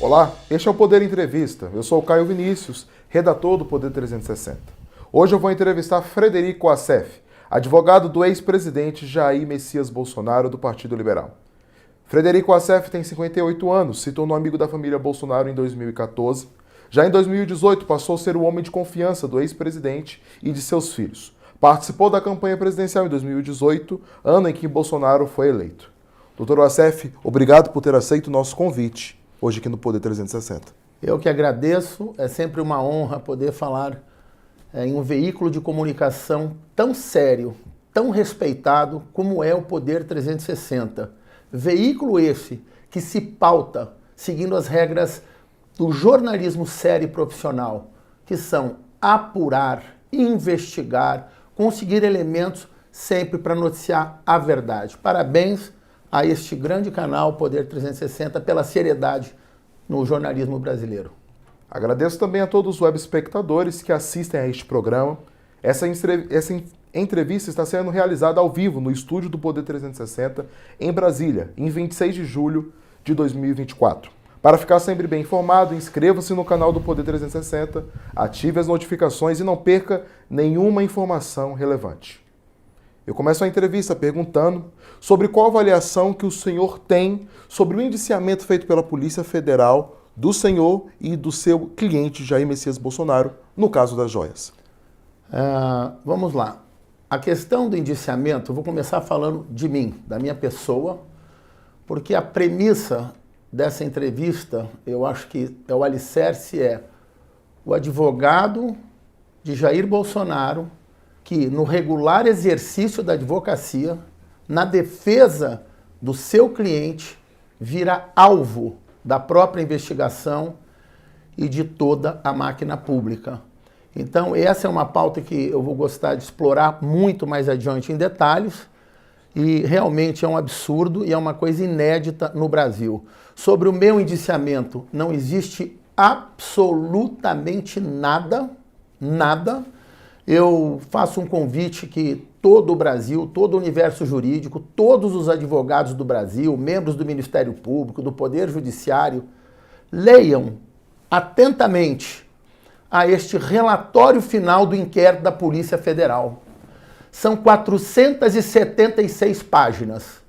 Olá, este é o Poder Entrevista. Eu sou o Caio Vinícius, redator do Poder 360. Hoje eu vou entrevistar Frederico Assef, advogado do ex-presidente Jair Messias Bolsonaro do Partido Liberal. Frederico Assef tem 58 anos, se tornou amigo da família Bolsonaro em 2014. Já em 2018 passou a ser o homem de confiança do ex-presidente e de seus filhos. Participou da campanha presidencial em 2018, ano em que Bolsonaro foi eleito. Doutor Assef, obrigado por ter aceito o nosso convite hoje aqui no Poder 360. Eu que agradeço, é sempre uma honra poder falar em um veículo de comunicação tão sério, tão respeitado como é o Poder 360. Veículo esse que se pauta seguindo as regras do jornalismo sério e profissional, que são apurar, investigar, conseguir elementos sempre para noticiar a verdade. Parabéns a este grande canal Poder 360 pela seriedade no jornalismo brasileiro. Agradeço também a todos os web espectadores que assistem a este programa. Essa entrevista está sendo realizada ao vivo no estúdio do Poder 360 em Brasília, em 26 de julho de 2024. Para ficar sempre bem informado, inscreva-se no canal do Poder 360, ative as notificações e não perca nenhuma informação relevante. Eu começo a entrevista perguntando sobre qual avaliação que o senhor tem sobre o indiciamento feito pela Polícia Federal do senhor e do seu cliente Jair Messias Bolsonaro no caso das joias. Vamos lá. A questão do indiciamento, eu vou começar falando de mim, da minha pessoa, porque a premissa dessa entrevista, eu acho que é o alicerce, é o advogado de Jair Bolsonaro que, no regular exercício da advocacia, na defesa do seu cliente, vira alvo da própria investigação e de toda a máquina pública. Então, essa é uma pauta que eu vou gostar de explorar muito mais adiante em detalhes, e realmente é um absurdo e é uma coisa inédita no Brasil. Sobre o meu indiciamento, não existe absolutamente nada. Eu faço um convite que todo o Brasil, todo o universo jurídico, todos os advogados do Brasil, membros do Ministério Público, do Poder Judiciário, leiam atentamente a este relatório final do inquérito da Polícia Federal. São 476 páginas.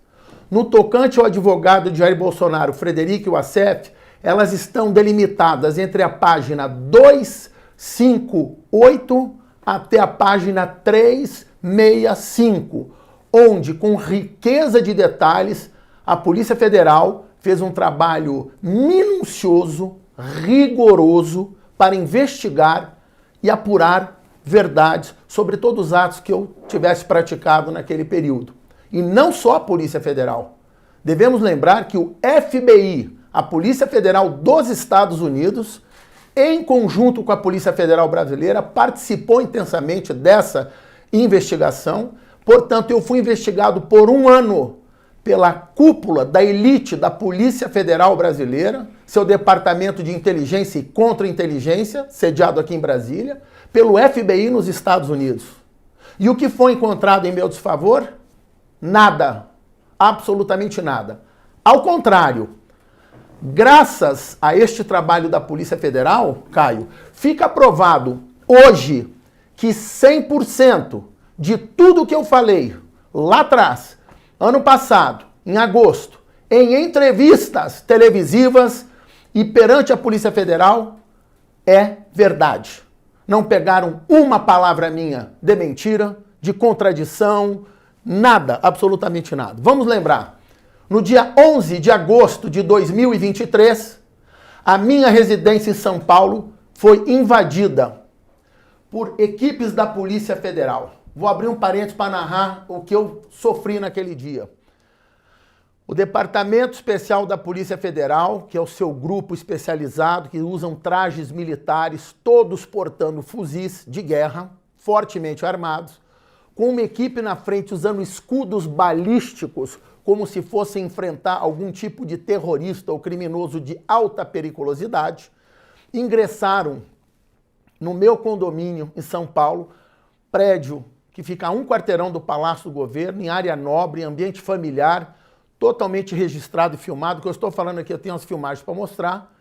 No tocante ao advogado de Jair Bolsonaro, Frederico Assef, elas estão delimitadas entre a página 258 até a página 365, onde, com riqueza de detalhes, a Polícia Federal fez um trabalho minucioso, rigoroso, para investigar e apurar verdades sobre todos os atos que eu tivesse praticado naquele período. E não só a Polícia Federal. Devemos lembrar que o FBI, a Polícia Federal dos Estados Unidos, em conjunto com a Polícia Federal Brasileira, participou intensamente dessa investigação. Portanto, eu fui investigado por 1 ano pela cúpula da elite da Polícia Federal Brasileira, seu Departamento de Inteligência e Contra-Inteligência, sediado aqui em Brasília, pelo FBI nos Estados Unidos. E o que foi encontrado em meu desfavor? Nada. Absolutamente nada. Ao contrário, graças a este trabalho da Polícia Federal, Caio, fica provado hoje que 100% de tudo que eu falei lá atrás, ano passado, em agosto, em entrevistas televisivas e perante a Polícia Federal, é verdade. Não pegaram uma palavra minha de mentira, de contradição, nada, absolutamente nada. Vamos lembrar. No dia 11 de agosto de 2023, a minha residência em São Paulo foi invadida por equipes da Polícia Federal. Vou abrir um parênteses para narrar o que eu sofri naquele dia. O Departamento Especial da Polícia Federal, que é o seu grupo especializado, que usam trajes militares, todos portando fuzis de guerra, fortemente armados, com uma equipe na frente usando escudos balísticos, como se fossem enfrentar algum tipo de terrorista ou criminoso de alta periculosidade, ingressaram no meu condomínio em São Paulo, prédio que fica a 1 quarteirão do Palácio do Governo, em área nobre, em ambiente familiar, totalmente registrado e filmado. O que eu estou falando aqui, eu tenho as filmagens para mostrar.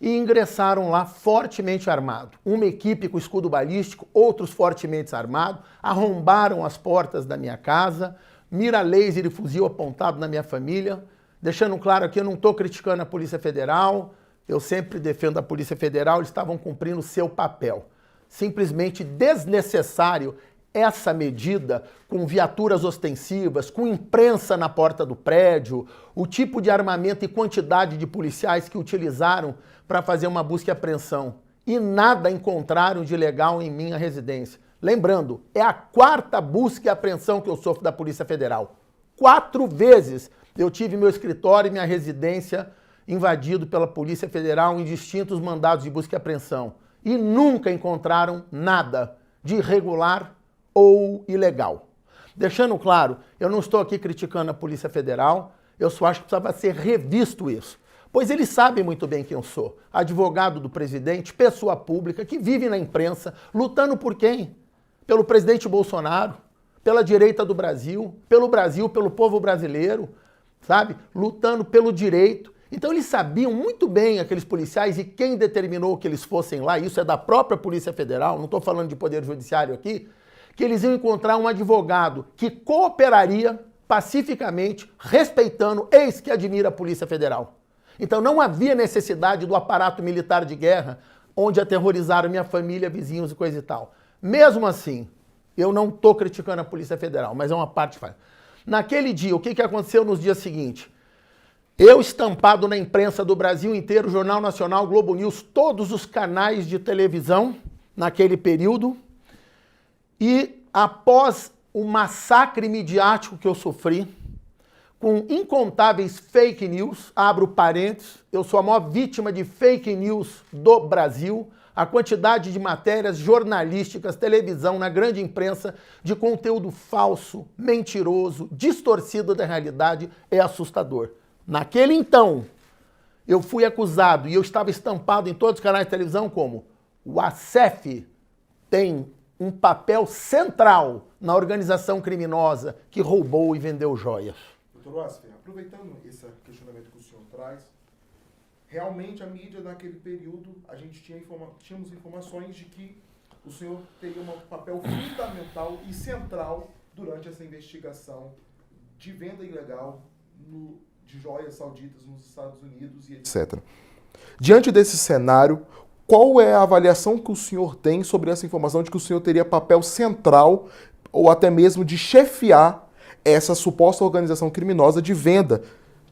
e ingressaram lá fortemente armados. Uma equipe com escudo balístico, outros fortemente armados, arrombaram as portas da minha casa, mira laser e fuzil apontado na minha família, deixando claro que eu não estou criticando a Polícia Federal, eu sempre defendo a Polícia Federal, eles estavam cumprindo o seu papel. Simplesmente desnecessário essa medida com viaturas ostensivas, com imprensa na porta do prédio, o tipo de armamento e quantidade de policiais que utilizaram para fazer uma busca e apreensão. E nada encontraram de ilegal em minha residência. Lembrando, é a 4ª busca e apreensão que eu sofro da Polícia Federal. 4 vezes eu tive meu escritório e minha residência invadido pela Polícia Federal em distintos mandados de busca e apreensão. E nunca encontraram nada de irregular ou ilegal. Deixando claro, eu não estou aqui criticando a Polícia Federal, eu só acho que precisava ser revisto isso. Pois eles sabem muito bem quem eu sou. Advogado do presidente, pessoa pública, que vive na imprensa, lutando por quem? Pelo presidente Bolsonaro, pela direita do Brasil, pelo povo brasileiro, sabe? Lutando pelo direito. Então eles sabiam muito bem, aqueles policiais, e quem determinou que eles fossem lá, isso é da própria Polícia Federal, não estou falando de Poder Judiciário aqui, que eles iam encontrar um advogado que cooperaria pacificamente, respeitando, eis que admira a Polícia Federal. Então não havia necessidade do aparato militar de guerra, onde aterrorizaram minha família, vizinhos e coisa e tal. Mesmo assim, eu não estou criticando a Polícia Federal, mas é uma parte... Naquele dia, o que aconteceu nos dias seguintes? Eu estampado na imprensa do Brasil inteiro, Jornal Nacional, Globo News, todos os canais de televisão naquele período. E após o massacre midiático que eu sofri, com incontáveis fake news, abro parênteses, eu sou a maior vítima de fake news do Brasil, a quantidade de matérias jornalísticas, televisão, na grande imprensa, de conteúdo falso, mentiroso, distorcido da realidade, é assustador. Naquele então, eu fui acusado e eu estava estampado em todos os canais de televisão como o ASEF tem um papel central na organização criminosa que roubou e vendeu joias. Doutor Wasfer, aproveitando esse questionamento que o senhor traz, realmente a mídia naquele período, a gente tínhamos informações de que o senhor teria um papel fundamental e central durante essa investigação de venda ilegal de joias sauditas nos Estados Unidos e etc. Diante desse cenário, qual é a avaliação que o senhor tem sobre essa informação de que o senhor teria papel central ou até mesmo de chefiar essa suposta organização criminosa de venda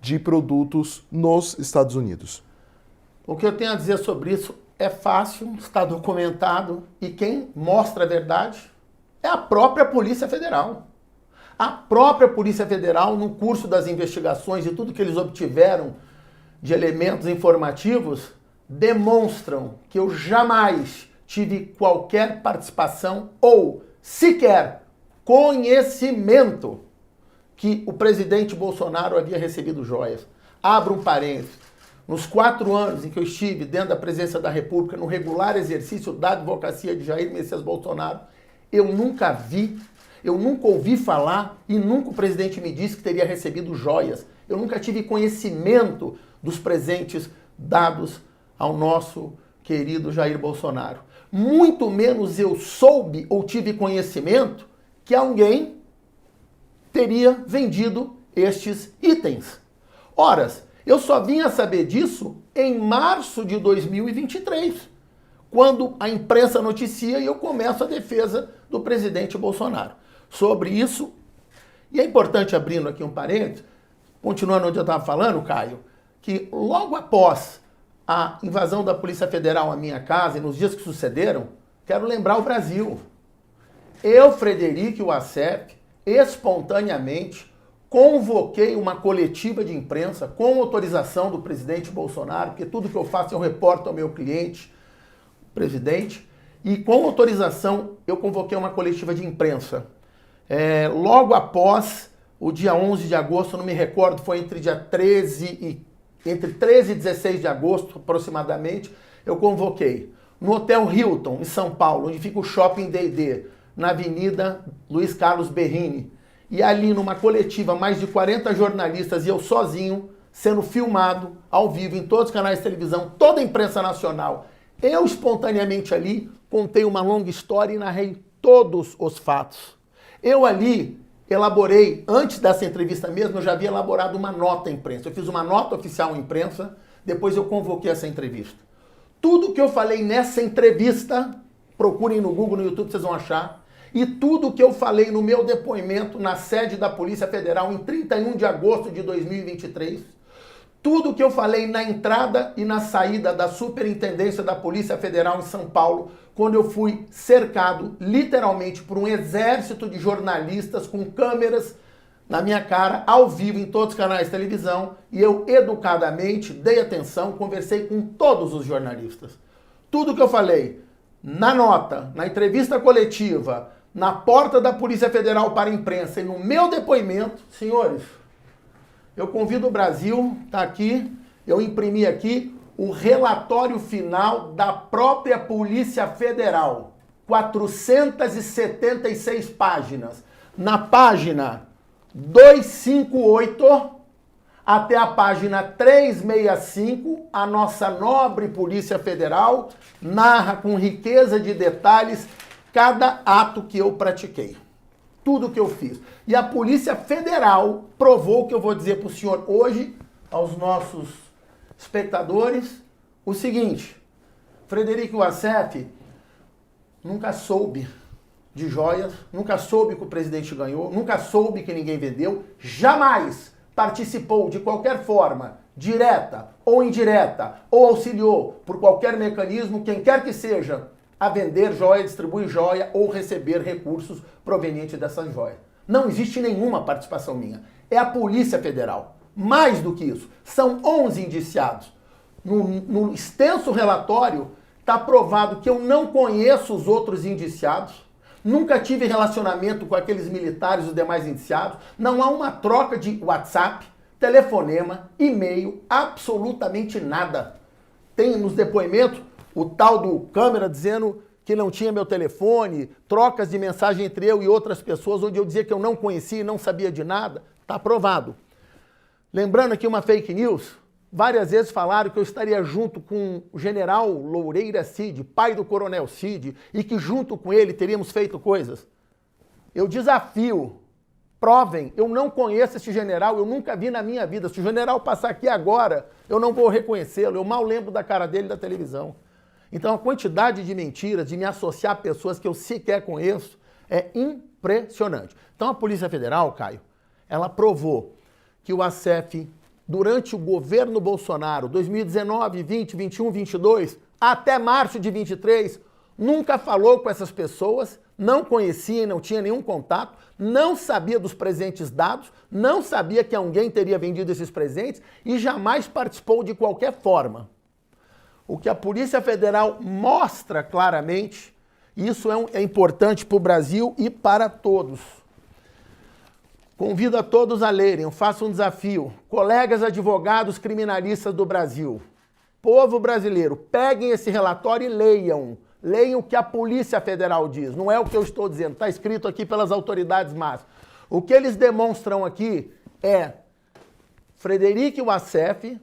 de produtos nos Estados Unidos? O que eu tenho a dizer sobre isso é fácil, está documentado, e quem mostra a verdade é a própria Polícia Federal. A própria Polícia Federal, no curso das investigações e tudo que eles obtiveram de elementos informativos, demonstram que eu jamais tive qualquer participação ou sequer conhecimento que o presidente Bolsonaro havia recebido joias. Abro um parênteses. Nos 4 anos em que eu estive dentro da presidência da República, no regular exercício da advocacia de Jair Messias Bolsonaro, eu nunca vi, eu nunca ouvi falar e nunca o presidente me disse que teria recebido joias. Eu nunca tive conhecimento dos presentes dados ao nosso querido Jair Bolsonaro. Muito menos eu soube ou tive conhecimento que alguém teria vendido estes itens. Ora, eu só vim a saber disso em março de 2023, quando a imprensa noticia e eu começo a defesa do presidente Bolsonaro. Sobre isso, e é importante, abrindo aqui um parênteses, continuando onde eu estava falando, Caio, que logo após a invasão da Polícia Federal à minha casa e nos dias que sucederam, quero lembrar o Brasil. Eu, Frederico e o ASEP, espontaneamente, convoquei uma coletiva de imprensa com autorização do presidente Bolsonaro, porque tudo que eu faço eu reporto ao meu cliente, presidente, e com autorização eu convoquei uma coletiva de imprensa. Logo após o dia 11 de agosto, não me recordo, foi entre 13 e 16 de agosto, aproximadamente, eu convoquei no Hotel Hilton, em São Paulo, onde fica o Shopping D&D, na Avenida Luiz Carlos Berrini. E ali, numa coletiva, mais de 40 jornalistas e eu sozinho, sendo filmado ao vivo em todos os canais de televisão, toda a imprensa nacional. Eu, espontaneamente ali, contei uma longa história e narrei todos os fatos. Eu ali elaborei, antes dessa entrevista mesmo, eu já havia elaborado uma nota à imprensa. Eu fiz uma nota oficial à imprensa, depois eu convoquei essa entrevista. Tudo que eu falei nessa entrevista, procurem no Google, no YouTube, vocês vão achar. E tudo que eu falei no meu depoimento na sede da Polícia Federal em 31 de agosto de 2023, tudo que eu falei na entrada e na saída da Superintendência da Polícia Federal em São Paulo, quando eu fui cercado literalmente por um exército de jornalistas com câmeras na minha cara, ao vivo, em todos os canais de televisão, e eu educadamente dei atenção, conversei com todos os jornalistas. Tudo que eu falei na nota, na entrevista coletiva, na porta da Polícia Federal para a imprensa e no meu depoimento, senhores, eu convido o Brasil, tá aqui, eu imprimi aqui o relatório final da própria Polícia Federal, 476 páginas. Na página 258 até a página 365, a nossa nobre Polícia Federal narra com riqueza de detalhes cada ato que eu pratiquei. Tudo que eu fiz. E a Polícia Federal provou o que eu vou dizer para o senhor hoje, aos nossos espectadores, o seguinte: Frederico Wassef nunca soube de joias, nunca soube que o presidente ganhou, nunca soube que ninguém vendeu, jamais participou de qualquer forma, direta ou indireta, ou auxiliou por qualquer mecanismo, quem quer que seja, a vender joia, distribuir joia ou receber recursos provenientes dessas joias. Não existe nenhuma participação minha. É a Polícia Federal. Mais do que isso, são 11 indiciados. No extenso relatório está provado que eu não conheço os outros indiciados, nunca tive relacionamento com aqueles militares e os demais indiciados, não há uma troca de WhatsApp, telefonema, e-mail, absolutamente nada. Tem nos depoimentos o tal do câmera dizendo que não tinha meu telefone, trocas de mensagem entre eu e outras pessoas, onde eu dizia que eu não conhecia e não sabia de nada. Está provado. Lembrando aqui uma fake news, várias vezes falaram que eu estaria junto com o general Loureira Cid, pai do coronel Cid, e que junto com ele teríamos feito coisas. Eu desafio, provem, eu não conheço esse general, eu nunca vi na minha vida. Se o general passar aqui agora, eu não vou reconhecê-lo, eu mal lembro da cara dele da televisão. Então a quantidade de mentiras, de me associar a pessoas que eu sequer conheço, é impressionante. Então a Polícia Federal, Caio, ela provou que o Wassef, durante o governo Bolsonaro, 2019, 20, 21, 22, até março de 23, nunca falou com essas pessoas, não conhecia e não tinha nenhum contato, não sabia dos presentes dados, não sabia que alguém teria vendido esses presentes e jamais participou de qualquer forma. O que a Polícia Federal mostra claramente, isso é importante para o Brasil e para todos. Convido a todos a lerem, eu faço um desafio. Colegas advogados criminalistas do Brasil, povo brasileiro, peguem esse relatório e leiam. Leiam o que a Polícia Federal diz, não é o que eu estou dizendo, está escrito aqui pelas autoridades máximas. O que eles demonstram aqui é Frederico Wassef,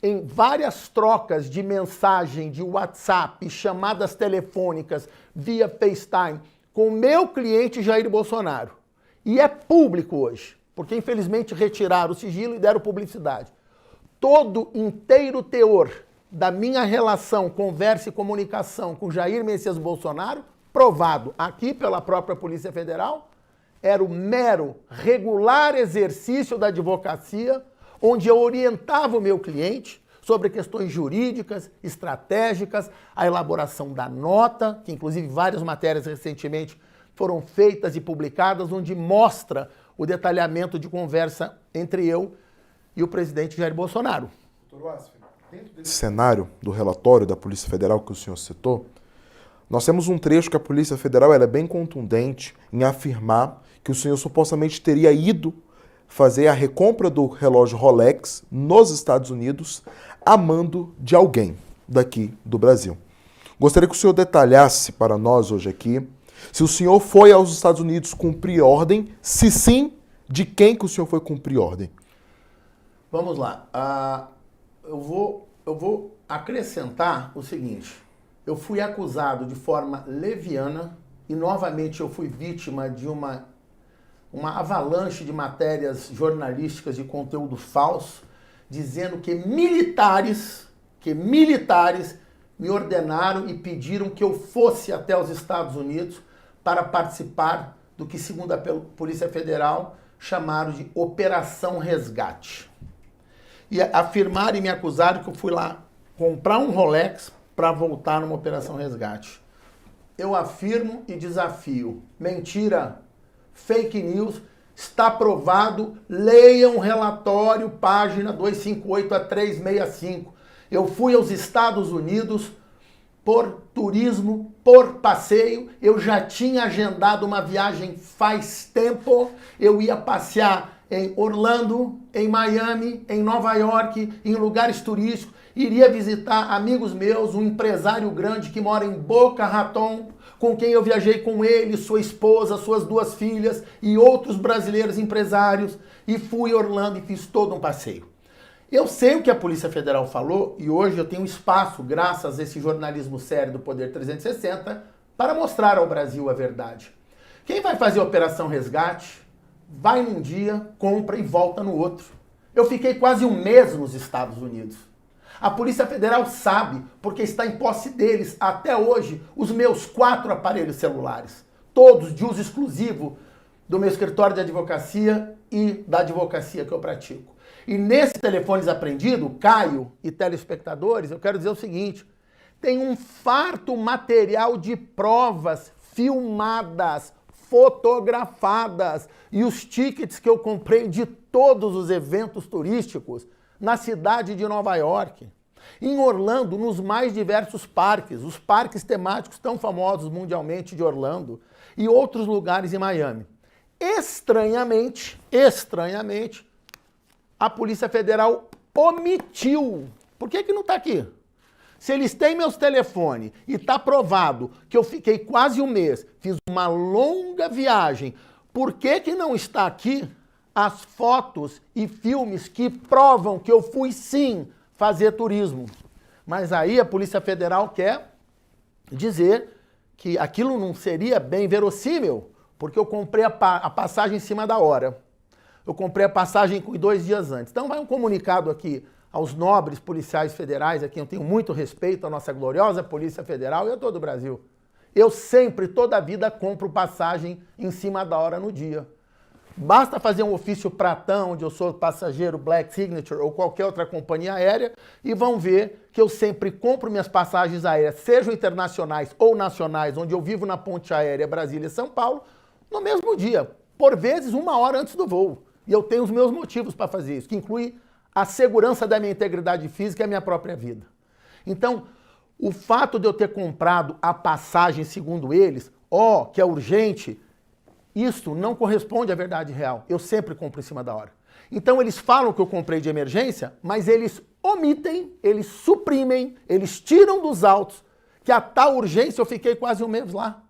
em várias trocas de mensagem de WhatsApp, chamadas telefônicas via FaceTime, com o meu cliente Jair Bolsonaro. E é público hoje, porque infelizmente retiraram o sigilo e deram publicidade. Todo inteiro teor da minha relação, conversa e comunicação com Jair Messias Bolsonaro, provado aqui pela própria Polícia Federal, era o mero, regular exercício da advocacia, onde eu orientava o meu cliente sobre questões jurídicas, estratégicas, a elaboração da nota, que inclusive várias matérias recentemente foram feitas e publicadas, onde mostra o detalhamento de conversa entre eu e o presidente Jair Bolsonaro. Dr. Wassef, dentro desse cenário do relatório da Polícia Federal que o senhor citou, nós temos um trecho que a Polícia Federal ela é bem contundente em afirmar que o senhor supostamente teria ido fazer a recompra do relógio Rolex nos Estados Unidos a mando de alguém daqui do Brasil. Gostaria que o senhor detalhasse para nós hoje aqui se o senhor foi aos Estados Unidos cumprir ordem, se sim, de quem que o senhor foi cumprir ordem? Vamos lá. Eu vou acrescentar o seguinte. Eu fui acusado de forma leviana e novamente eu fui vítima de uma avalanche de matérias jornalísticas de conteúdo falso, dizendo que militares me ordenaram e pediram que eu fosse até os Estados Unidos para participar do que, segundo a Polícia Federal, chamaram de Operação Resgate. E afirmaram e me acusaram que eu fui lá comprar um Rolex para voltar numa Operação Resgate. Eu afirmo e desafio. Mentira, fake news, está provado, leiam o relatório, página 258 a 365. Eu fui aos Estados Unidos por turismo, por passeio, eu já tinha agendado uma viagem faz tempo, eu ia passear em Orlando, em Miami, em Nova York, em lugares turísticos, iria visitar amigos meus, um empresário grande que mora em Boca Raton, com quem eu viajei com ele, sua esposa, suas 2 filhas e outros brasileiros empresários, e fui a Orlando e fiz todo um passeio. Eu sei o que a Polícia Federal falou e hoje eu tenho espaço, graças a esse jornalismo sério do Poder 360, para mostrar ao Brasil a verdade. Quem vai fazer a Operação Resgate, vai num dia, compra e volta no outro. Eu fiquei quase um mês nos Estados Unidos. A Polícia Federal sabe, porque está em posse deles, até hoje, os meus 4 aparelhos celulares. Todos de uso exclusivo do meu escritório de advocacia e da advocacia que eu pratico. E nesse telefones apreendido, Caio e telespectadores, eu quero dizer o seguinte, tem um farto material de provas filmadas, fotografadas e os tickets que eu comprei de todos os eventos turísticos na cidade de Nova York, em Orlando, nos mais diversos parques, os parques temáticos tão famosos mundialmente de Orlando e outros lugares em Miami. Estranhamente, a Polícia Federal omitiu. Por que não está aqui? Se eles têm meus telefones e está provado que eu fiquei quase um mês, fiz uma longa viagem, por que não está aqui as fotos e filmes que provam que eu fui sim fazer turismo? Mas aí a Polícia Federal quer dizer que aquilo não seria bem verossímil, porque eu comprei a passagem em cima da hora. Eu comprei a passagem 2 dias antes. Então vai um comunicado aqui aos nobres policiais federais, a quem eu tenho muito respeito, a nossa gloriosa Polícia Federal e a todo o Brasil. Eu sempre, toda a vida, compro passagem em cima da hora no dia. Basta fazer um ofício Pratão, onde eu sou passageiro Black Signature ou qualquer outra companhia aérea, e vão ver que eu sempre compro minhas passagens aéreas, sejam internacionais ou nacionais, onde eu vivo na ponte aérea Brasília e São Paulo, no mesmo dia, por vezes 1 hora antes do voo. E eu tenho os meus motivos para fazer isso, que inclui a segurança da minha integridade física e a minha própria vida. Então, o fato de eu ter comprado a passagem, segundo eles, que é urgente, isso não corresponde à verdade real. Eu sempre compro em cima da hora. Então, eles falam que eu comprei de emergência, mas eles omitem, eles suprimem, eles tiram dos autos que a tal urgência eu fiquei quase um mês lá.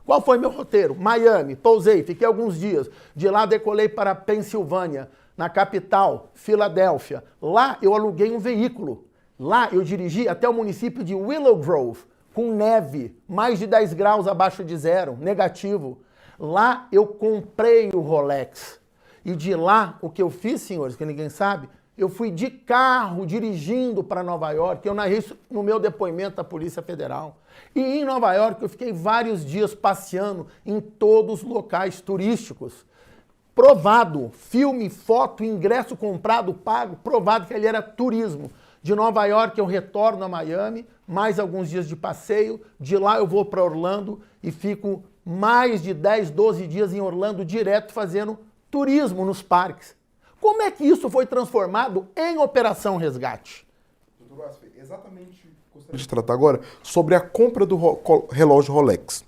Qual foi meu roteiro? Miami, pousei, fiquei alguns dias. De lá decolei para Pensilvânia, na capital, Filadélfia. Lá eu aluguei um veículo. Lá eu dirigi até o município de Willow Grove, com neve, mais de 10 graus abaixo de zero, negativo. Lá eu comprei o Rolex. E de lá, o que eu fiz, senhores, que ninguém sabe, eu fui de carro dirigindo para Nova York. Eu narrei isso no meu depoimento à Polícia Federal. E em Nova York eu fiquei vários dias passeando em todos os locais turísticos. Provado, filme, foto, ingresso comprado, pago, provado que ali era turismo. De Nova York eu retorno a Miami, mais alguns dias de passeio. De lá eu vou para Orlando e fico mais de 10, 12 dias em Orlando direto fazendo turismo nos parques. Como é que isso foi transformado em Operação Resgate? Doutor Asfer, exatamente gostaria de tratar agora sobre a compra do relógio Rolex.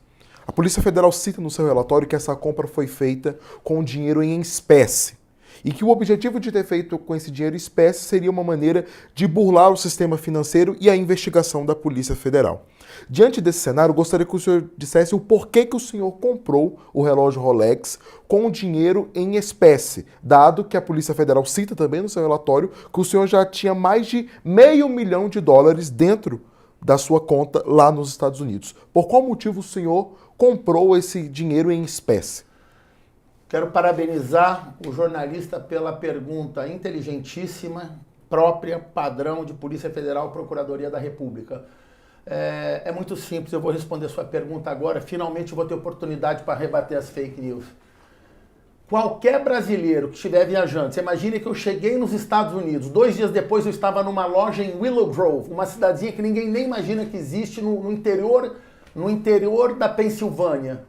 A Polícia Federal cita no seu relatório que essa compra foi feita com dinheiro em espécie e que o objetivo de ter feito com esse dinheiro em espécie seria uma maneira de burlar o sistema financeiro e a investigação da Polícia Federal. Diante desse cenário, gostaria que o senhor dissesse o porquê que o senhor comprou o relógio Rolex com dinheiro em espécie, dado que a Polícia Federal cita também no seu relatório que o senhor já tinha mais de $500 mil dentro da sua conta lá nos Estados Unidos. Por qual motivo o senhor comprou esse dinheiro em espécie? Quero parabenizar o jornalista pela pergunta inteligentíssima, própria, padrão de Polícia Federal, Procuradoria da República. É muito simples, eu vou responder sua pergunta agora, finalmente vou ter oportunidade para rebater as fake news. Qualquer brasileiro que estiver viajando, você imagina que eu cheguei nos Estados Unidos, 2 dias depois eu estava numa loja em Willow Grove, uma cidadezinha que ninguém nem imagina que existe no interior da Pensilvânia.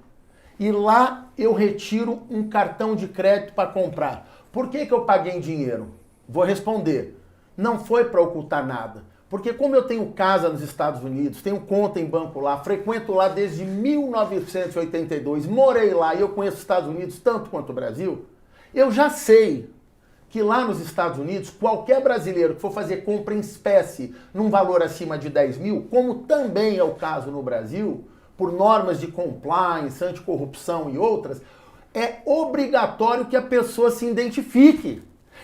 E lá eu retiro um cartão de crédito para comprar. Por que eu paguei em dinheiro? Vou responder. Não foi para ocultar nada. Porque como eu tenho casa nos Estados Unidos, tenho conta em banco lá, frequento lá desde 1982, morei lá e eu conheço os Estados Unidos tanto quanto o Brasil, eu já sei que lá nos Estados Unidos, qualquer brasileiro que for fazer compra em espécie num valor acima de 10 mil, como também é o caso no Brasil, por normas de compliance, anticorrupção e outras, é obrigatório que a pessoa se identifique.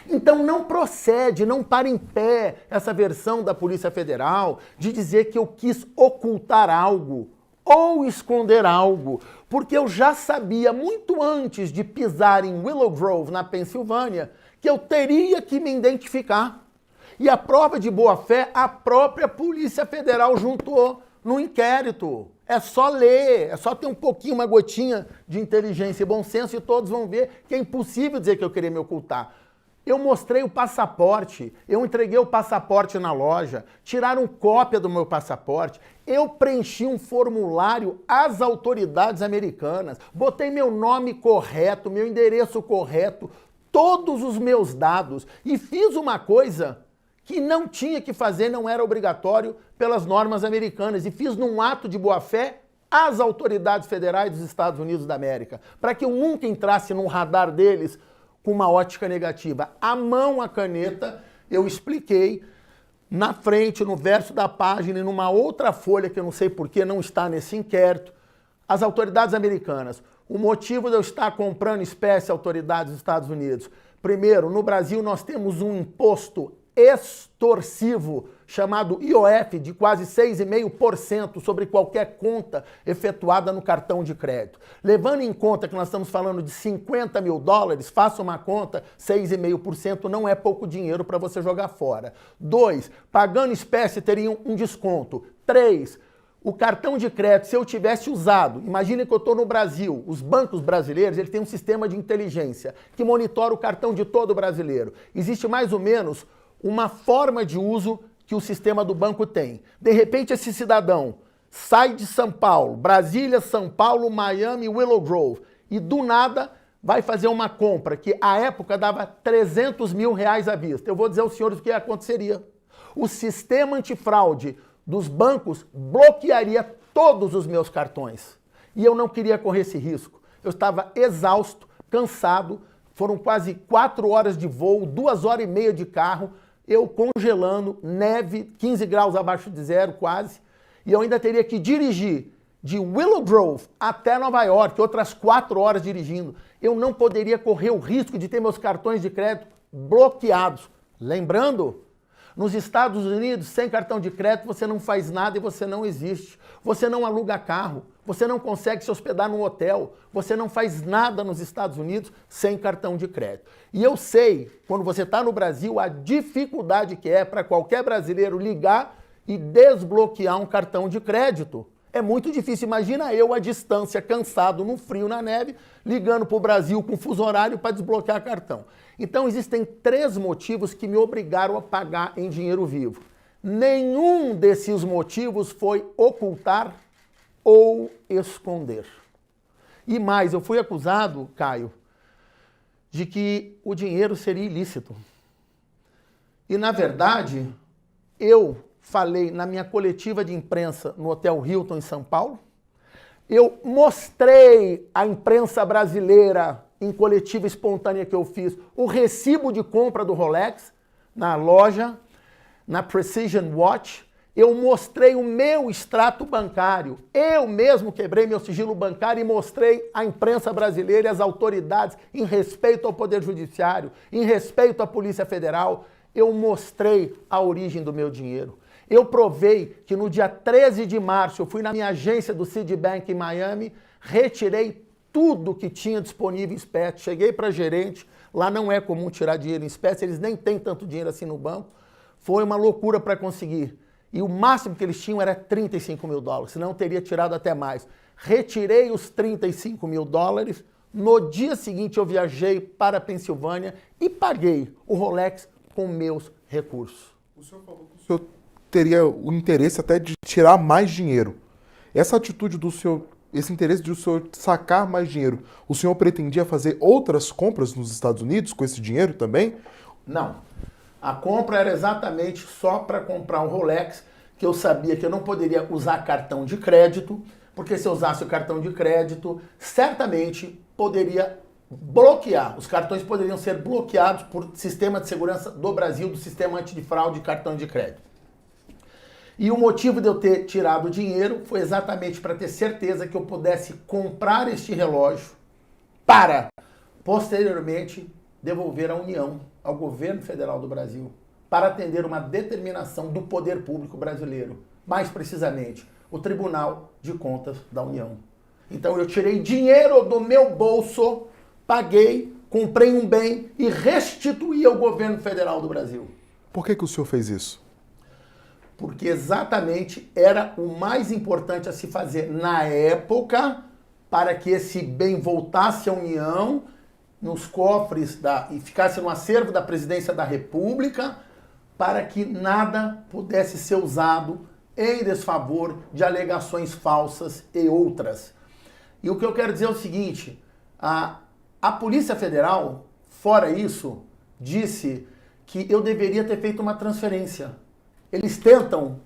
Então não procede, não para em pé essa versão da Polícia Federal de dizer que eu quis ocultar algo ou esconder algo, porque eu já sabia muito antes de pisar em Willow Grove, na Pensilvânia, que eu teria que me identificar. E a prova de boa-fé, a própria Polícia Federal juntou no inquérito. É só ler, é só ter um pouquinho, uma gotinha de inteligência e bom senso e todos vão ver que é impossível dizer que eu queria me ocultar. Eu mostrei o passaporte, eu entreguei o passaporte na loja, tiraram cópia do meu passaporte, eu preenchi um formulário às autoridades americanas, botei meu nome correto, meu endereço correto, todos os meus dados e fiz uma coisa que não tinha que fazer, não era obrigatório pelas normas americanas e fiz num ato de boa-fé às autoridades federais dos Estados Unidos da América, para que eu nunca entrasse num radar deles com uma ótica negativa. A mão, a caneta, eu expliquei na frente, no verso da página e numa outra folha que eu não sei por que não está nesse inquérito, as autoridades americanas. O motivo de eu estar comprando espécie autoridades dos Estados Unidos. Primeiro, no Brasil nós temos um imposto extorsivo chamado IOF de quase 6,5% sobre qualquer conta efetuada no cartão de crédito. Levando em conta que nós estamos falando de $50 mil, faça uma conta, 6,5% não é pouco dinheiro para você jogar fora. 2, pagando espécie teriam um desconto. 3, o cartão de crédito, se eu tivesse usado, imagine que eu estou no Brasil, os bancos brasileiros, eles têm um sistema de inteligência que monitora o cartão de todo brasileiro. Existe mais ou menos uma forma de uso que o sistema do banco tem. De repente, esse cidadão sai de São Paulo, Brasília, São Paulo, Miami, Willow Grove, e do nada vai fazer uma compra que, à época, dava $300 mil à vista. Eu vou dizer aos senhores o que aconteceria. O sistema antifraude dos bancos bloquearia todos os meus cartões. E eu não queria correr esse risco. Eu estava exausto, cansado, foram quase 4 horas de voo, 2 horas e meia de carro, eu congelando, neve, 15 graus abaixo de zero quase, e eu ainda teria que dirigir de Willow Grove até Nova York, outras 4 horas dirigindo. Eu não poderia correr o risco de ter meus cartões de crédito bloqueados. Lembrando, nos Estados Unidos, sem cartão de crédito, você não faz nada e você não existe. Você não aluga carro, você não consegue se hospedar num hotel, você não faz nada nos Estados Unidos sem cartão de crédito. E eu sei, quando você está no Brasil, a dificuldade que é para qualquer brasileiro ligar e desbloquear um cartão de crédito. É muito difícil. Imagina eu à distância, cansado, no frio, na neve, ligando para o Brasil com fuso horário para desbloquear cartão. Então existem 3 motivos que me obrigaram a pagar em dinheiro vivo. Nenhum desses motivos foi ocultar ou esconder. E mais, eu fui acusado, Caio, de que o dinheiro seria ilícito. E na verdade, eu falei na minha coletiva de imprensa no Hotel Hilton em São Paulo, eu mostrei à imprensa brasileira em coletiva espontânea que eu fiz, o recibo de compra do Rolex na loja, na Precision Watch. Eu mostrei o meu extrato bancário. Eu mesmo quebrei meu sigilo bancário e mostrei à imprensa brasileira e às autoridades, em respeito ao Poder Judiciário, em respeito à Polícia Federal, eu mostrei a origem do meu dinheiro. Eu provei que no dia 13 de março eu fui na minha agência do Citibank em Miami, retirei tudo que tinha disponível em espécie, cheguei para gerente, lá não é comum tirar dinheiro em espécie, eles nem têm tanto dinheiro assim no banco, foi uma loucura para conseguir. E o máximo que eles tinham era 35 mil dólares, senão eu teria tirado até mais. Retirei os 35 mil dólares, no dia seguinte eu viajei para a Pensilvânia e paguei o Rolex com meus recursos. O senhor falou que o senhor teria o interesse até de tirar mais dinheiro. Essa atitude do senhor, esse interesse de o senhor sacar mais dinheiro, o senhor pretendia fazer outras compras nos Estados Unidos com esse dinheiro também? Não. A compra era exatamente só para comprar um Rolex, que eu sabia que eu não poderia usar cartão de crédito, porque se eu usasse o cartão de crédito, certamente poderia bloquear. Os cartões poderiam ser bloqueados por sistema de segurança do Brasil, do sistema antifraude de cartão de crédito. E o motivo de eu ter tirado o dinheiro foi exatamente para ter certeza que eu pudesse comprar este relógio para, posteriormente, devolver à União, ao governo federal do Brasil, para atender uma determinação do poder público brasileiro, mais precisamente, o Tribunal de Contas da União. Então eu tirei dinheiro do meu bolso, paguei, comprei um bem e restituí ao governo federal do Brasil. Por que o senhor fez isso? Porque exatamente era o mais importante a se fazer na época para que esse bem voltasse à União, nos cofres e ficasse no acervo da Presidência da República, para que nada pudesse ser usado em desfavor de alegações falsas e outras. E o que eu quero dizer é o seguinte, a Polícia Federal, fora isso, disse que eu deveria ter feito uma transferência. Eles tentam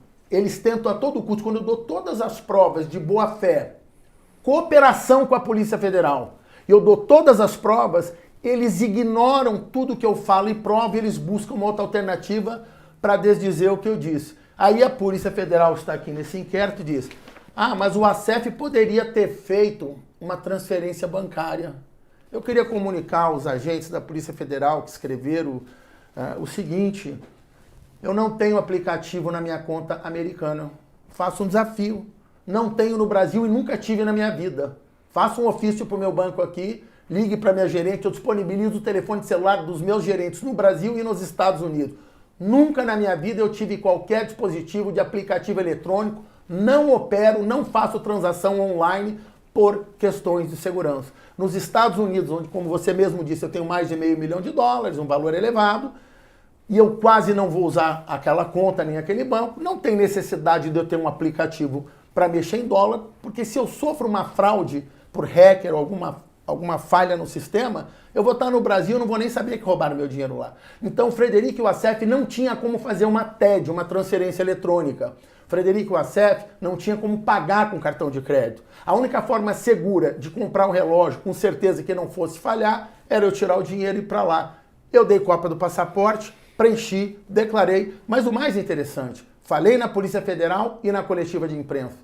a todo custo, quando eu dou todas as provas de boa-fé, cooperação com a Polícia Federal, eu dou todas as provas, eles ignoram tudo que eu falo e provo, eles buscam uma outra alternativa para desdizer o que eu disse. Aí a Polícia Federal está aqui nesse inquérito e diz, mas o ACEF poderia ter feito uma transferência bancária. Eu queria comunicar aos agentes da Polícia Federal que escreveram o seguinte, eu não tenho aplicativo na minha conta americana, faço um desafio, não tenho no Brasil e nunca tive na minha vida. Faça um ofício para o meu banco aqui, ligue para minha gerente, eu disponibilizo o telefone celular dos meus gerentes no Brasil e nos Estados Unidos. Nunca na minha vida eu tive qualquer dispositivo de aplicativo eletrônico, não opero, não faço transação online por questões de segurança. Nos Estados Unidos, onde, como você mesmo disse, eu tenho mais de $500 mil, um valor elevado, e eu quase não vou usar aquela conta nem aquele banco, não tem necessidade de eu ter um aplicativo para mexer em dólar, porque se eu sofro uma fraude por hacker ou alguma falha no sistema, eu vou estar no Brasil e não vou nem saber que roubaram meu dinheiro lá. Então o Frederico e o ACEF não tinha como fazer uma TED, uma transferência eletrônica. Frederico e o ACEF não tinha como pagar com cartão de crédito. A única forma segura de comprar o relógio com certeza que não fosse falhar era eu tirar o dinheiro e ir para lá. Eu dei cópia do passaporte, preenchi, declarei, mas o mais interessante, falei na Polícia Federal e na coletiva de imprensa.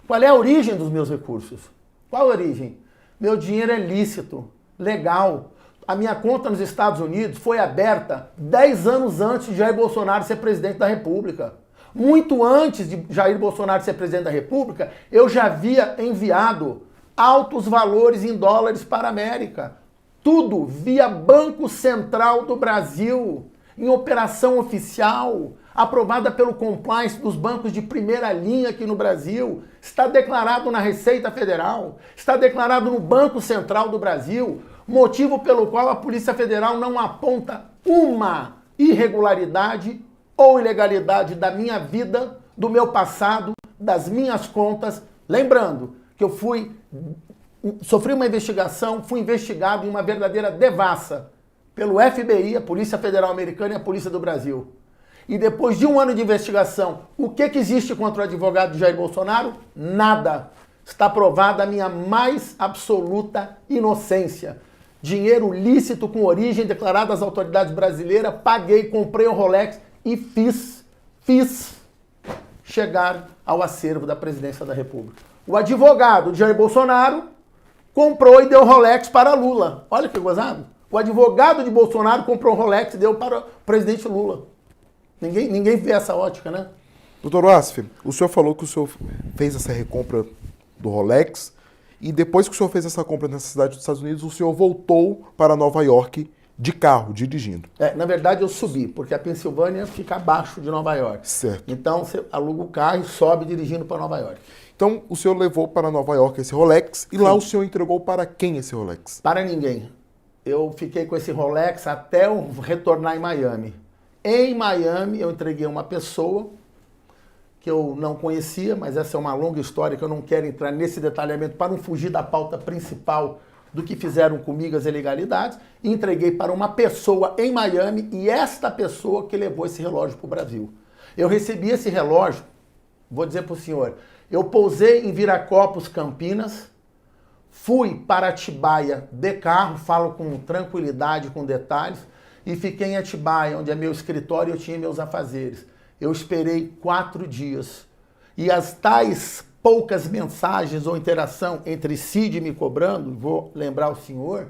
Qual é a origem dos meus recursos? Qual a origem? Meu dinheiro é lícito, legal. A minha conta nos Estados Unidos foi aberta 10 anos antes de Jair Bolsonaro ser presidente da República. Muito antes de Jair Bolsonaro ser presidente da República, eu já havia enviado altos valores em dólares para a América. Tudo via Banco Central do Brasil, em operação oficial, aprovada pelo compliance dos bancos de primeira linha aqui no Brasil, está declarado na Receita Federal, está declarado no Banco Central do Brasil, motivo pelo qual a Polícia Federal não aponta uma irregularidade ou ilegalidade da minha vida, do meu passado, das minhas contas. Lembrando que eu sofri uma investigação, fui investigado em uma verdadeira devassa pelo FBI, a Polícia Federal Americana e a Polícia do Brasil. E depois de um ano de investigação, o que existe contra o advogado de Jair Bolsonaro? Nada. Está provada a minha mais absoluta inocência. dinheiro lícito com origem declarada às autoridades brasileiras, paguei, comprei um Rolex e fiz chegar ao acervo da presidência da República. O advogado de Jair Bolsonaro comprou e deu Rolex para Lula. Olha que gozado. O advogado de Bolsonaro comprou um Rolex e deu para o presidente Lula. Ninguém vê essa ótica, né? Doutor Wassef, o senhor falou que o senhor fez essa recompra do Rolex e depois que o senhor fez essa compra nessa cidade dos Estados Unidos, o senhor voltou para Nova York de carro, dirigindo. Na verdade eu subi, porque a Pensilvânia fica abaixo de Nova York. Certo. Então você aluga o carro e sobe dirigindo para Nova York. Então o senhor levou para Nova York esse Rolex e lá o senhor entregou para quem esse Rolex? Para ninguém. Eu fiquei com esse Rolex até eu retornar em Miami. Em Miami eu entreguei a uma pessoa que eu não conhecia, mas essa é uma longa história que eu não quero entrar nesse detalhamento para não fugir da pauta principal do que fizeram comigo as ilegalidades. Entreguei para uma pessoa em Miami e esta pessoa que levou esse relógio para o Brasil. Eu recebi esse relógio, vou dizer para o senhor, eu pousei em Viracopos, Campinas, fui para Atibaia de carro, falo com tranquilidade, com detalhes, e fiquei em Atibaia, onde é meu escritório e eu tinha meus afazeres. Eu esperei 4 dias. E as tais poucas mensagens ou interação entre Cid me cobrando, vou lembrar o senhor,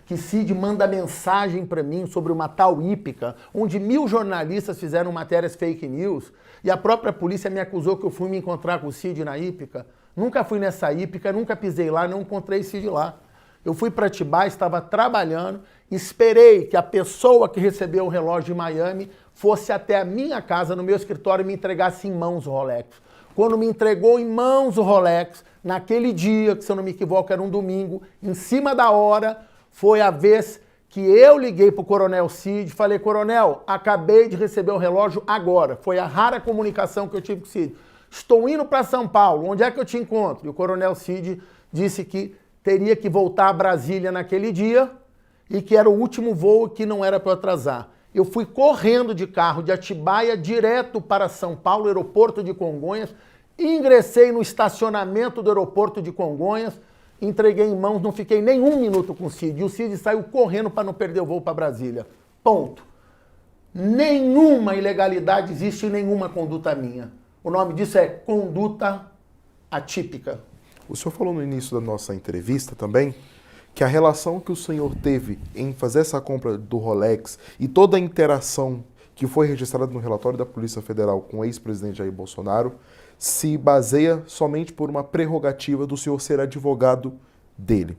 que Cid manda mensagem para mim sobre uma tal hípica, onde 1000 jornalistas fizeram matérias fake news, e a própria polícia me acusou que eu fui me encontrar com o Cid na hípica. Nunca fui nessa hípica, nunca pisei lá, não encontrei Cid lá. Eu fui para Atibaia, estava trabalhando, esperei que a pessoa que recebeu o relógio em Miami fosse até a minha casa, no meu escritório, e me entregasse em mãos o Rolex. Quando me entregou em mãos o Rolex, naquele dia, que se eu não me equivoco era um domingo, em cima da hora, foi a vez que eu liguei para o Coronel Cid, falei, Coronel, acabei de receber o relógio agora. Foi a rara comunicação que eu tive com o Cid. Estou indo para São Paulo, onde é que eu te encontro? E o Coronel Cid disse que teria que voltar a Brasília naquele dia e que era o último voo que não era para eu atrasar. Eu fui correndo de carro de Atibaia direto para São Paulo, aeroporto de Congonhas, ingressei no estacionamento do aeroporto de Congonhas, entreguei em mãos, não fiquei nem 1 minuto com o Cid. E o Cid saiu correndo para não perder o voo para Brasília. Ponto. Nenhuma ilegalidade existe em nenhuma conduta minha. O nome disso é conduta atípica. O senhor falou no início da nossa entrevista também que a relação que o senhor teve em fazer essa compra do Rolex e toda a interação que foi registrada no relatório da Polícia Federal com o ex-presidente Jair Bolsonaro se baseia somente por uma prerrogativa do senhor ser advogado dele.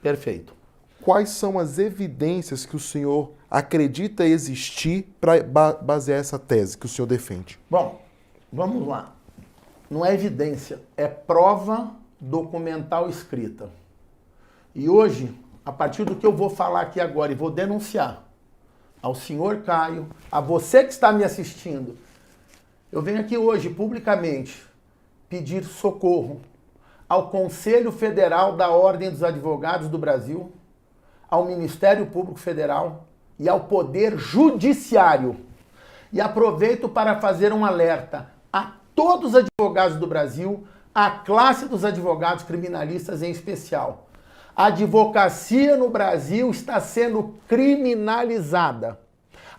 Perfeito. Quais são as evidências que o senhor acredita existir para basear essa tese que o senhor defende? Bom, vamos lá. Não é evidência, é prova documental escrita. E hoje, a partir do que eu vou falar aqui agora e vou denunciar ao senhor Caio, a você que está me assistindo, eu venho aqui hoje publicamente pedir socorro ao Conselho Federal da Ordem dos Advogados do Brasil, ao Ministério Público Federal e ao Poder Judiciário. E aproveito para fazer um alerta a todos os advogados do Brasil, a classe dos advogados criminalistas em especial. A advocacia no Brasil está sendo criminalizada.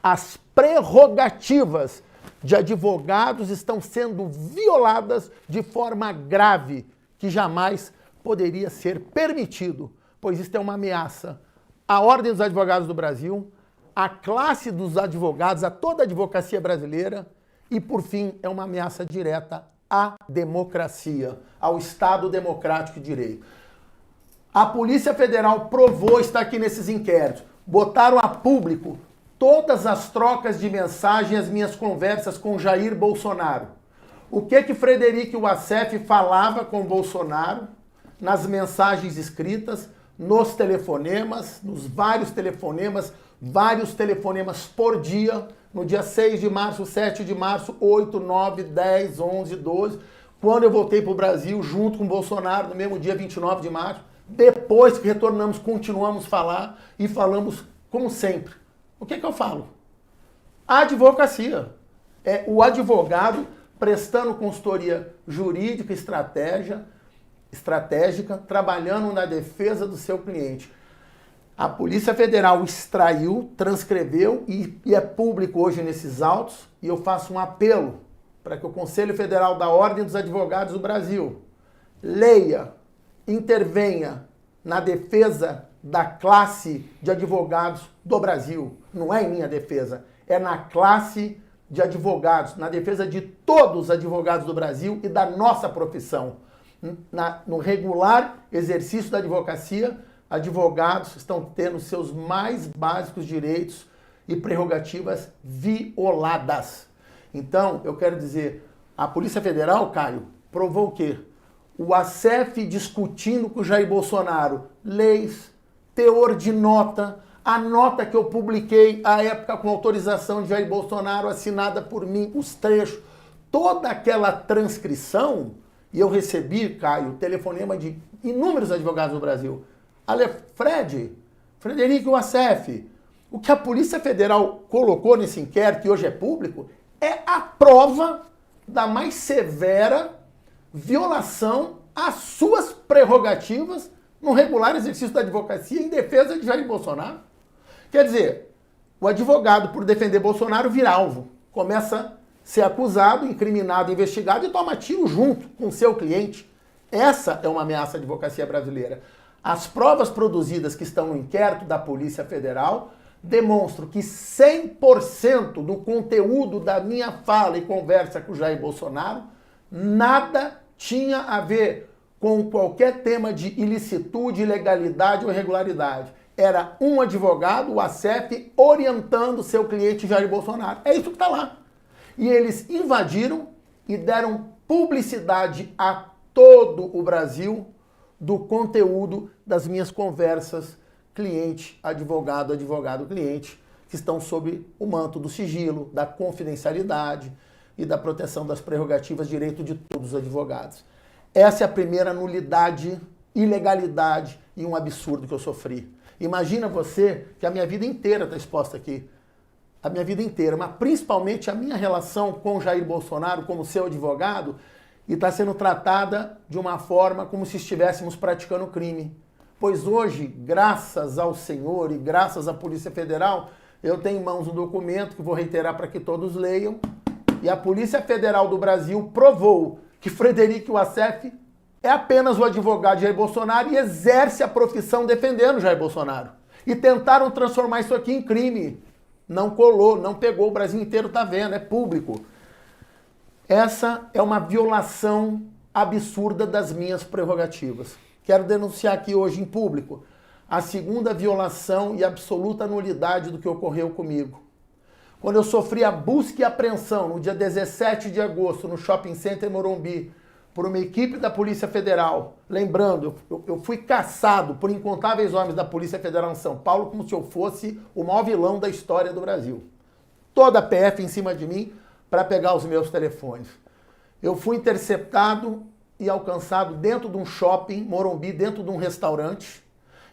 As prerrogativas de advogados estão sendo violadas de forma grave, que jamais poderia ser permitido, pois isso é uma ameaça à Ordem dos Advogados do Brasil, à classe dos advogados, a toda a advocacia brasileira e, por fim, é uma ameaça direta à democracia, ao Estado Democrático de Direito. A Polícia Federal provou, está aqui nesses inquéritos, botaram a público todas as trocas de mensagem, as minhas conversas com Jair Bolsonaro. O que Frederico Wassef falava com Bolsonaro nas mensagens escritas, nos telefonemas, nos vários telefonemas por dia, no dia 6 de março, 7 de março, 8, 9, 10, 11, 12, quando eu voltei para o Brasil junto com Bolsonaro, no mesmo dia 29 de março. Depois que retornamos, continuamos a falar e falamos como sempre. O que eu falo? A advocacia. É o advogado prestando consultoria jurídica, estratégica, trabalhando na defesa do seu cliente. A Polícia Federal extraiu, transcreveu e é público hoje nesses autos, e eu faço um apelo para que o Conselho Federal da Ordem dos Advogados do Brasil leia, intervenha na defesa da classe de advogados do Brasil. Não é em minha defesa, é na classe de advogados, na defesa de todos os advogados do Brasil e da nossa profissão. No regular exercício da advocacia, advogados estão tendo seus mais básicos direitos e prerrogativas violadas. Então, eu quero dizer, a Polícia Federal, Caio, provou o quê? O ACF discutindo com o Jair Bolsonaro leis, teor de nota, a nota que eu publiquei à época com autorização de Jair Bolsonaro, assinada por mim, os trechos, toda aquela transcrição, e eu recebi, Caio, telefonema de inúmeros advogados do Brasil. Frederico ACF, o que a Polícia Federal colocou nesse inquérito, que hoje é público, é a prova da mais severa violação às suas prerrogativas no regular exercício da advocacia em defesa de Jair Bolsonaro. Quer dizer, o advogado, por defender Bolsonaro, vira alvo. Começa a ser acusado, incriminado, investigado e toma tiro junto com seu cliente. Essa é uma ameaça à advocacia brasileira. As provas produzidas que estão no inquérito da Polícia Federal demonstram que 100% do conteúdo da minha fala e conversa com o Jair Bolsonaro nada tinha a ver com qualquer tema de ilicitude, ilegalidade ou irregularidade. Era um advogado, o ACF, orientando seu cliente Jair Bolsonaro. É isso que está lá. E eles invadiram e deram publicidade a todo o Brasil do conteúdo das minhas conversas cliente, advogado, advogado, cliente, que estão sob o manto do sigilo, da confidencialidade e da proteção das prerrogativas, direito de todos os advogados. Essa é a primeira nulidade, ilegalidade e um absurdo que eu sofri. Imagina você que a minha vida inteira está exposta aqui. A minha vida inteira, mas principalmente a minha relação com Jair Bolsonaro como seu advogado, e está sendo tratada de uma forma como se estivéssemos praticando crime. Pois hoje, graças ao Senhor e graças à Polícia Federal, eu tenho em mãos um documento que vou reiterar para que todos leiam, e a Polícia Federal do Brasil provou que Frederico ACF é apenas o advogado de Jair Bolsonaro e exerce a profissão defendendo Jair Bolsonaro. E tentaram transformar isso aqui em crime. Não colou, não pegou, o Brasil inteiro está vendo, é público. Essa é uma violação absurda das minhas prerrogativas. Quero denunciar aqui hoje em público a segunda violação e absoluta nulidade do que ocorreu comigo. Quando eu sofri a busca e apreensão no dia 17 de agosto no Shopping Center Morumbi por uma equipe da Polícia Federal, lembrando, eu fui caçado por incontáveis homens da Polícia Federal em São Paulo como se eu fosse o maior vilão da história do Brasil. Toda a PF em cima de mim para pegar os meus telefones. Eu fui interceptado e alcançado dentro de um shopping, Morumbi, dentro de um restaurante,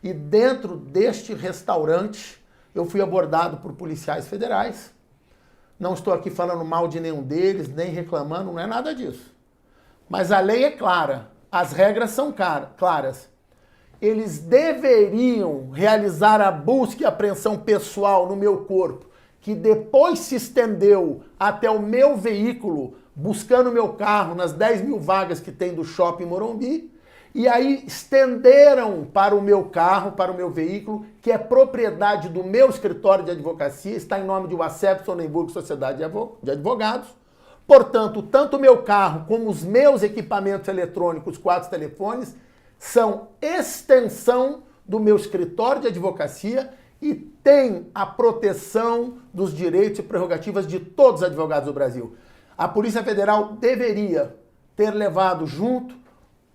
e dentro deste restaurante eu fui abordado por policiais federais. Não estou aqui falando mal de nenhum deles, nem reclamando, não é nada disso. Mas a lei é clara, as regras são claras. Eles deveriam realizar a busca e apreensão pessoal no meu corpo, que depois se estendeu até o meu veículo, buscando o meu carro nas 10 mil vagas que tem do Shopping Morumbi, e aí estenderam para o meu carro, para o meu veículo, que é propriedade do meu escritório de advocacia, está em nome de ACF Sonnenburg Sociedade de Advogados. Portanto, tanto o meu carro como os meus equipamentos eletrônicos, 4 telefones, são extensão do meu escritório de advocacia e tem a proteção dos direitos e prerrogativas de todos os advogados do Brasil. A Polícia Federal deveria ter levado junto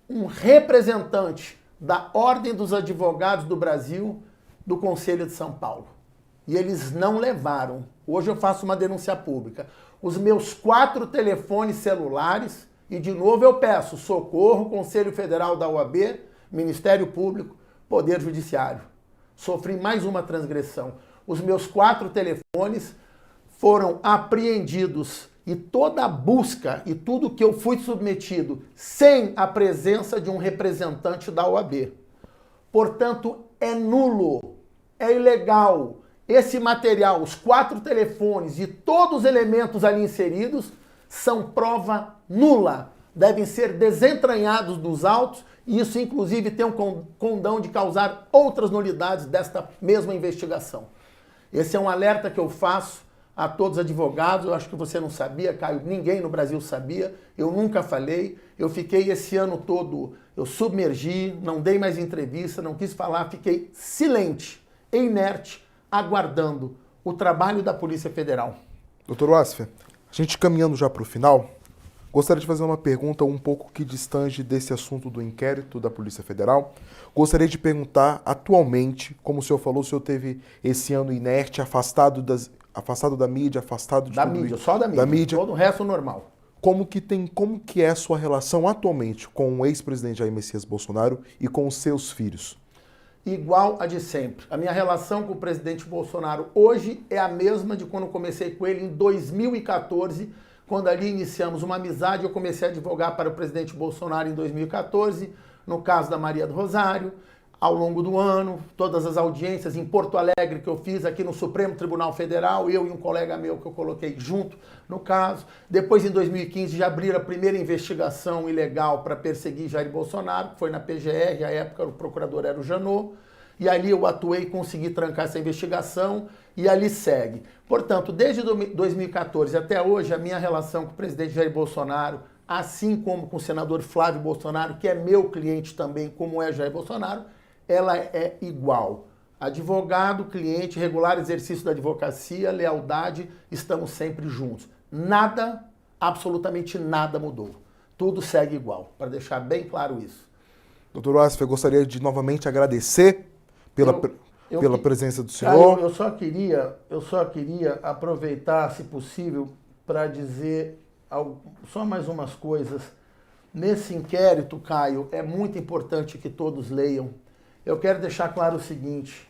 um representante da Ordem dos Advogados do Brasil do Conselho de São Paulo. E eles não levaram. Hoje eu faço uma denúncia pública. Os meus 4 telefones celulares, e de novo eu peço socorro, Conselho Federal da OAB, Ministério Público, Poder Judiciário. Sofri mais uma transgressão. Os meus 4 telefones foram apreendidos e toda a busca e tudo que eu fui submetido sem a presença de um representante da OAB. Portanto, é nulo é ilegal. Esse material, os 4 telefones e todos os elementos ali inseridos são prova nula. Devem ser desentranhados dos autos e isso, inclusive, tem um condão de causar outras nulidades desta mesma investigação. Esse é um alerta que eu faço a todos os advogados. Eu acho que você não sabia, Caio, ninguém no Brasil sabia, eu nunca falei. Eu fiquei esse ano todo, eu submergi, não dei mais entrevista, não quis falar, fiquei silente, inerte, aguardando o trabalho da Polícia Federal. Doutor Wassef, a gente caminhando já para o final, gostaria de fazer uma pergunta um pouco que distange desse assunto do inquérito da Polícia Federal. Gostaria de perguntar, atualmente, como o senhor falou, o senhor teve esse ano inerte, afastado da mídia, afastado de da tudo mídia, isso. só da mídia, Da mídia. todo o resto normal. Como que é a sua relação atualmente com o ex-presidente Jair Messias Bolsonaro e com os seus filhos? Igual a de sempre. A minha relação com o presidente Bolsonaro hoje é a mesma de quando eu comecei com ele em 2014, quando ali iniciamos uma amizade. Eu comecei a advogar para o presidente Bolsonaro em 2014, no caso da Maria do Rosário. Ao longo do ano, todas as audiências em Porto Alegre que eu fiz aqui no Supremo Tribunal Federal, eu e um colega meu que eu coloquei junto no caso. Depois, em 2015, já abriram a primeira investigação ilegal para perseguir Jair Bolsonaro, que foi na PGR, à época o procurador era o Janot, e ali eu atuei e consegui trancar essa investigação, e ali segue. Portanto, desde 2014 até hoje, a minha relação com o presidente Jair Bolsonaro, assim como com o senador Flávio Bolsonaro, que é meu cliente também, como é Jair Bolsonaro, ela é igual. Advogado, cliente, regular exercício da advocacia, lealdade, estamos sempre juntos. Nada, absolutamente nada mudou. Tudo segue igual, para deixar bem claro isso. Doutor Wassef, eu gostaria de novamente agradecer pela presença do senhor. Caio, eu só queria aproveitar, se possível, para dizer só mais umas coisas. Nesse inquérito, Caio, é muito importante que todos leiam. Eu quero deixar claro o seguinte,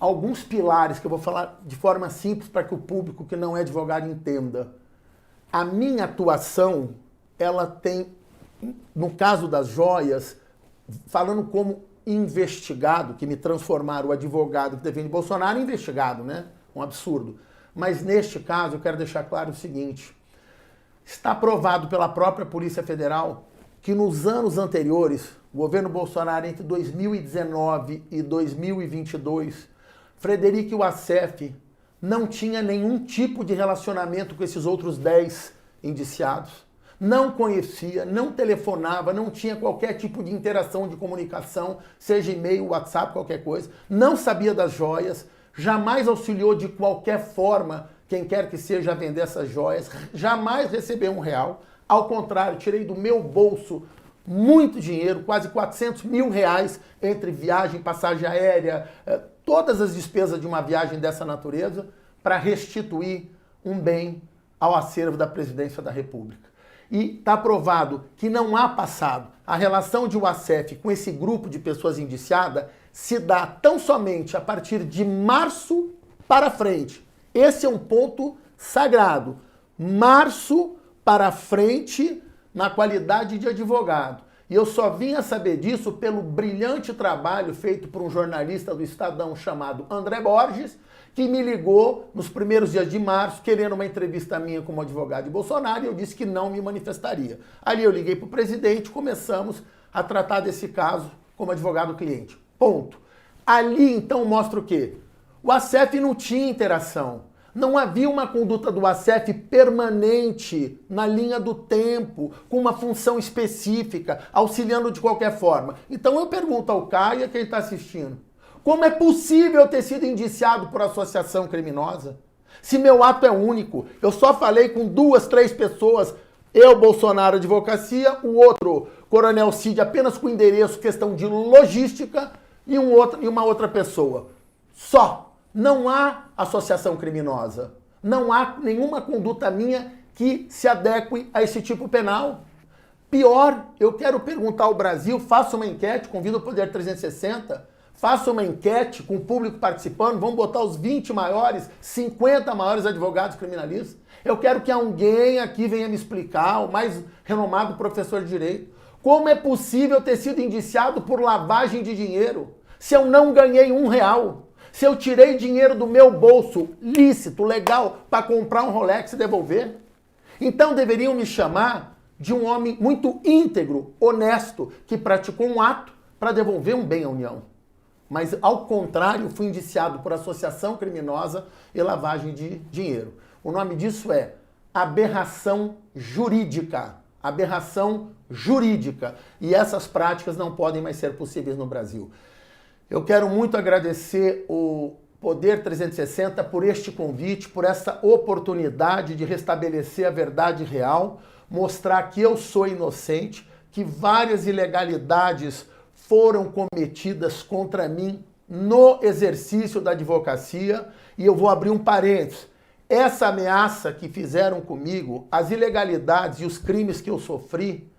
alguns pilares que eu vou falar de forma simples para que o público que não é advogado entenda. A minha atuação, ela tem, no caso das joias, falando como investigado, que me transformaram o advogado que defende Bolsonaro em investigado, né? Um absurdo. Mas neste caso, eu quero deixar claro o seguinte, está provado pela própria Polícia Federal que nos anos anteriores, o governo Bolsonaro entre 2019 e 2022, Frederico Wassef não tinha nenhum tipo de relacionamento com esses outros 10 indiciados. Não conhecia, não telefonava, não tinha qualquer tipo de interação, de comunicação, seja e-mail, WhatsApp, qualquer coisa. Não sabia das joias, jamais auxiliou de qualquer forma quem quer que seja a vender essas joias, jamais recebeu R$1. Ao contrário, tirei do meu bolso muito dinheiro, quase R$400 mil entre viagem, passagem aérea, todas as despesas de uma viagem dessa natureza para restituir um bem ao acervo da Presidência da República. E está provado que não há passado. A relação de Wassef com esse grupo de pessoas indiciadas se dá tão somente a partir de março para frente. Esse é um ponto sagrado. Março para frente na qualidade de advogado. E eu só vim a saber disso pelo brilhante trabalho feito por um jornalista do Estadão chamado André Borges, que me ligou nos primeiros dias de março, querendo uma entrevista minha como advogado de Bolsonaro, e eu disse que não me manifestaria. Ali eu liguei para o presidente, começamos a tratar desse caso como advogado-cliente. Ponto. Ali, então, mostra o quê? O Wassef não tinha interação. Não havia uma conduta do Wassef permanente, na linha do tempo, com uma função específica, auxiliando de qualquer forma. Então eu pergunto ao Caio e a quem está assistindo, como é possível ter sido indiciado por associação criminosa? Se meu ato é único, eu só falei com 2, 3 pessoas, eu, Bolsonaro, advocacia, o outro, Coronel Cid, apenas com endereço, questão de logística, e uma outra pessoa. Só. Não há associação criminosa. Não há nenhuma conduta minha que se adeque a esse tipo penal. Pior, eu quero perguntar ao Brasil, faça uma enquete, convido o Poder 360, faça uma enquete com o público participando, vamos botar os 20 maiores, 50 maiores advogados criminalistas. Eu quero que alguém aqui venha me explicar, o mais renomado professor de direito, como é possível ter sido indiciado por lavagem de dinheiro se eu não ganhei R$1? Se eu tirei dinheiro do meu bolso, lícito, legal, para comprar um Rolex e devolver? Então deveriam me chamar de um homem muito íntegro, honesto, que praticou um ato para devolver um bem à União. Mas, ao contrário, fui indiciado por associação criminosa e lavagem de dinheiro. O nome disso é aberração jurídica. Aberração jurídica. E essas práticas não podem mais ser possíveis no Brasil. Eu quero muito agradecer o Poder 360 por este convite, por essa oportunidade de restabelecer a verdade real, mostrar que eu sou inocente, que várias ilegalidades foram cometidas contra mim no exercício da advocacia, e eu vou abrir um parênteses. Essa ameaça que fizeram comigo, as ilegalidades e os crimes que eu sofri,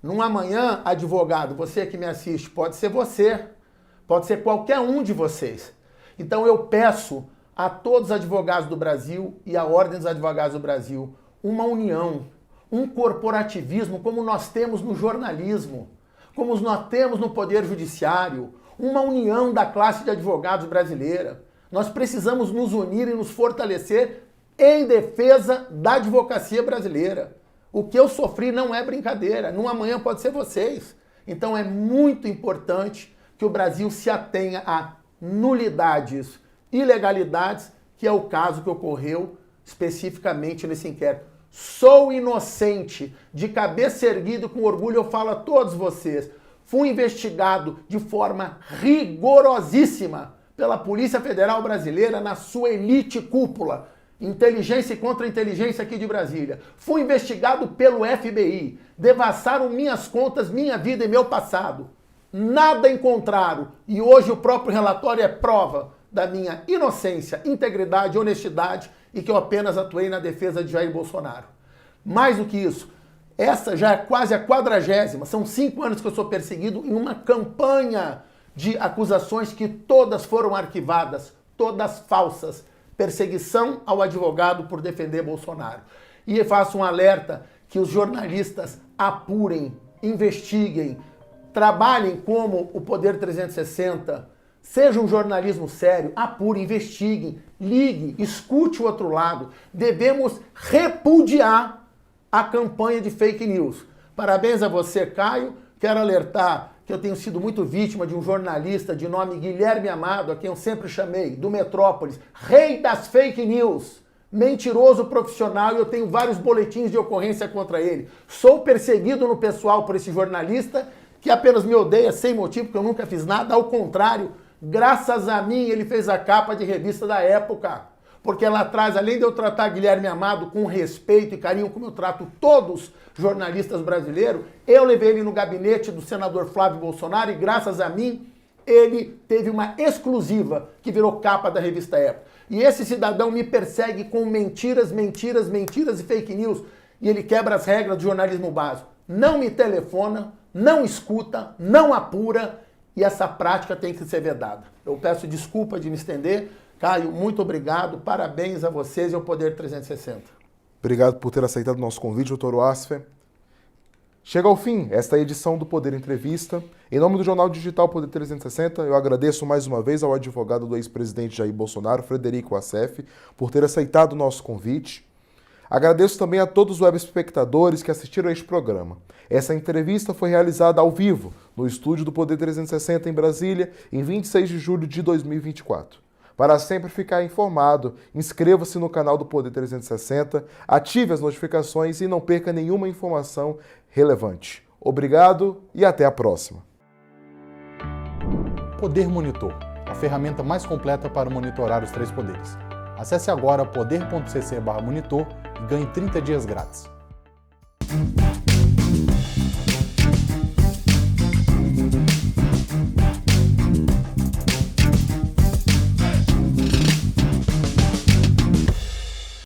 num amanhã, advogado, você que me assiste, pode ser você, pode ser qualquer um de vocês. Então eu peço a todos os advogados do Brasil e à Ordem dos Advogados do Brasil uma união, um corporativismo como nós temos no jornalismo, como nós temos no Poder Judiciário, uma união da classe de advogados brasileira. Nós precisamos nos unir e nos fortalecer em defesa da advocacia brasileira. O que eu sofri não é brincadeira, num amanhã pode ser vocês. Então é muito importante que o Brasil se atenha a nulidades, ilegalidades, que é o caso que ocorreu especificamente nesse inquérito. Sou inocente, de cabeça erguida, com orgulho eu falo a todos vocês. Fui investigado de forma rigorosíssima pela Polícia Federal Brasileira na sua elite cúpula, inteligência e contra-inteligência aqui de Brasília. Fui investigado pelo FBI, devassaram minhas contas, minha vida e meu passado. Nada encontraram, e hoje o próprio relatório é prova da minha inocência, integridade, honestidade, e que eu apenas atuei na defesa de Jair Bolsonaro. Mais do que isso, essa já é quase a 40ª, são 5 anos que eu sou perseguido em uma campanha de acusações que todas foram arquivadas, todas falsas. Perseguição ao advogado por defender Bolsonaro. E faço um alerta que os jornalistas apurem, investiguem, trabalhem como o Poder 360, seja um jornalismo sério, apure, investiguem, ligue, escute o outro lado. Devemos repudiar a campanha de fake news. Parabéns a você, Caio. Quero alertar que eu tenho sido muito vítima de um jornalista de nome Guilherme Amado, a quem eu sempre chamei, do Metrópolis, rei das fake news, mentiroso profissional, e eu tenho vários boletins de ocorrência contra ele. Sou perseguido no pessoal por esse jornalista, que apenas me odeia sem motivo, porque eu nunca fiz nada. Ao contrário, graças a mim, ele fez a capa de revista da época. Porque lá atrás, além de eu tratar Guilherme Amado com respeito e carinho, como eu trato todos os jornalistas brasileiros, eu levei ele no gabinete do senador Flávio Bolsonaro e, graças a mim, ele teve uma exclusiva que virou capa da revista Época. E esse cidadão me persegue com mentiras, mentiras, mentiras e fake news. E ele quebra as regras do jornalismo básico. Não me telefona, não escuta, não apura, e essa prática tem que ser vedada. Eu peço desculpa de me estender. Caio, muito obrigado, parabéns a vocês e ao Poder 360. Obrigado por ter aceitado o nosso convite, doutor Wasfer. Chega ao fim esta edição do Poder Entrevista. Em nome do Jornal Digital Poder 360, eu agradeço mais uma vez ao advogado do ex-presidente Jair Bolsonaro, Frederico Wassef, por ter aceitado o nosso convite. Agradeço também a todos os web espectadores que assistiram a este programa. Essa entrevista foi realizada ao vivo, no estúdio do Poder 360 em Brasília, em 26 de julho de 2024. Para sempre ficar informado, inscreva-se no canal do Poder 360, ative as notificações e não perca nenhuma informação relevante. Obrigado e até a próxima. Poder Monitor, a ferramenta mais completa para monitorar os 3 poderes. Acesse agora poder.cc/monitor e ganhe 30 dias grátis.